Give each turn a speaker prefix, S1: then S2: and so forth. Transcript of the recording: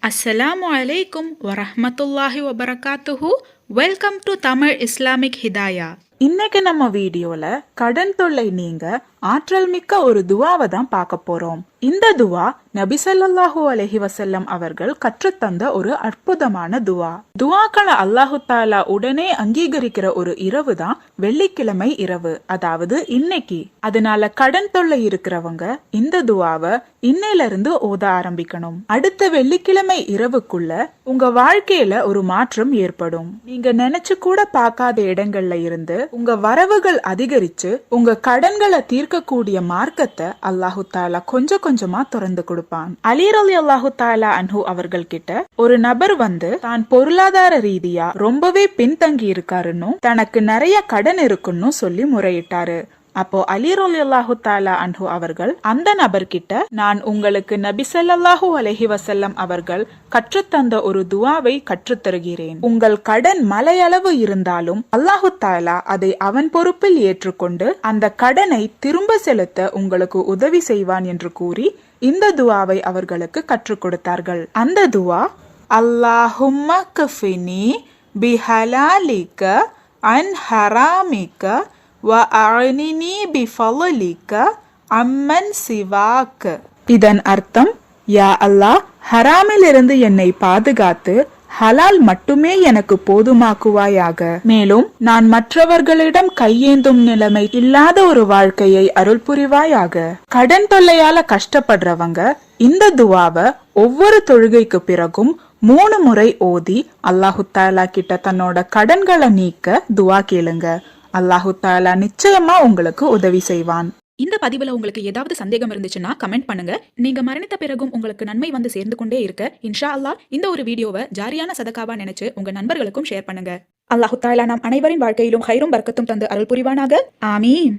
S1: அஸ்ஸலாமு அலைக்கும் வரஹ்மத்துல்லாஹி வபரகாத்துஹு. Welcome to Tamil Islamic Hidaya.
S2: இன்னைக்கு நம்ம வீடியோல கடன் தொல்லை நீங்க ஆற்றல் மிக்க ஒரு துவாவை தான் பார்க்க போறோம். இந்த துவா நபி ஸல்லல்லாஹு அலைஹி வஸல்லம் அவர்கள் கற்றுத்தந்த ஒரு அற்புதமான துவா. துவாக்களை அல்லாஹு தாலா உடனே அங்கீகரிக்கிற ஒரு இரவு தான் வெள்ளிக்கிழமை இரவு, அதாவது இன்னைக்கு. அதனால கடன் தொல்லை இருக்கிறவங்க இந்த துவாவை இன்னையில இருந்து ஓத ஆரம்பிக்கணும். அடுத்த வெள்ளிக்கிழமை இரவுக்குள்ள உங்க வாழ்க்கையில ஒரு மாற்றம் ஏற்படும். நீங்க நினைச்சு கூட பார்க்காத இடங்கள்ல இருந்து உங்க வரவுகள் அதிகரிச்சு உங்க கடன்களை தீர்க்கக்கூடிய மார்க்கத்தை அல்லாஹு தாலா கொஞ்சம் கொஞ்சமா திறந்து கொடுப்பான். அலி ரலியல்லாஹு தஆலா அன்ஹு அவர்கள் கிட்ட ஒரு நபர் வந்து தான் பொருளாதார ரீதியா ரொம்பவே பின்தங்கி இருக்காருன்னு, தனக்கு நிறைய கடன் இருக்குன்னு சொல்லி முறையிட்டாரு. அப்போ அலி ரலியல்லாஹு தஆலா அன்ஹு அவர்கள் அந்த நபர்கிட்ட, நான் உங்களுக்கு நபி ஸல்லல்லாஹு அலைஹி வஸல்லம் அவர்கள் கற்றுத்தந்த ஒரு துவாவை கற்றுத்தருகிறேன். உங்கள் கடன் மலையளவு இருந்தாலும் அல்லாஹு தஆலா அதை அவன் பொறுப்பில் ஏற்றுக்கொண்டு அந்த கடனை திரும்ப செலுத்த உங்களுக்கு உதவி செய்வான் என்று கூறி இந்த துவாவை அவர்களுக்கு கற்றுக் கொடுத்தார்கள். அந்த துவா, அல்லாஹும்ம கஃபினி பிஹலாலிக அன் ஹராமிக வஅஅனினி பிஃபலிக அம்மன் சிவாக். இதன் அர்த்தம், யா அல்லாஹ், ஹராமில் இருந்து என்னை பாதுகாத்து ஹலால் மட்டுமே எனக்கு போதுமாக்குவாயாக. மேலும் நான் மற்றவர்களிடம் கையேந்தும் நிலைமை இல்லாத ஒரு வாழ்க்கையை அருள் புரிவாயாக. கடன் தொல்லையால கஷ்டப்படுறவங்க இந்த துவாவை ஒவ்வொரு தொழுகைக்கு பிறகும் 3 முறை ஓதி அல்லாஹு தாலா கிட்ட தன்னோட கடன்களை நீக்க துவா கேளுங்க. அல்லாஹு தாலா நிச்சயமா உங்களுக்கு உதவி செய்வான்.
S1: இந்த பதிவுல உங்களுக்கு ஏதாவது சந்தேகம் இருந்துச்சுன்னா கமெண்ட் பண்ணுங்க. நீங்க மரணித்த பிறகும் உங்களுக்கு நன்மை வந்து சேர்ந்து கொண்டே இருக்க இன்ஷா அல்லாஹ் இந்த ஒரு வீடியோவை ஜாரியான சதகாவா நினைச்சு உங்க நண்பர்களுக்கும் ஷேர் பண்ணுங்க. அல்லாஹு தாலா நாம் அனைவரின் வாழ்க்கையிலும் ஹைரும் பரக்கத்தும் தந்து அருள் புரிவானாக. ஆமீன்.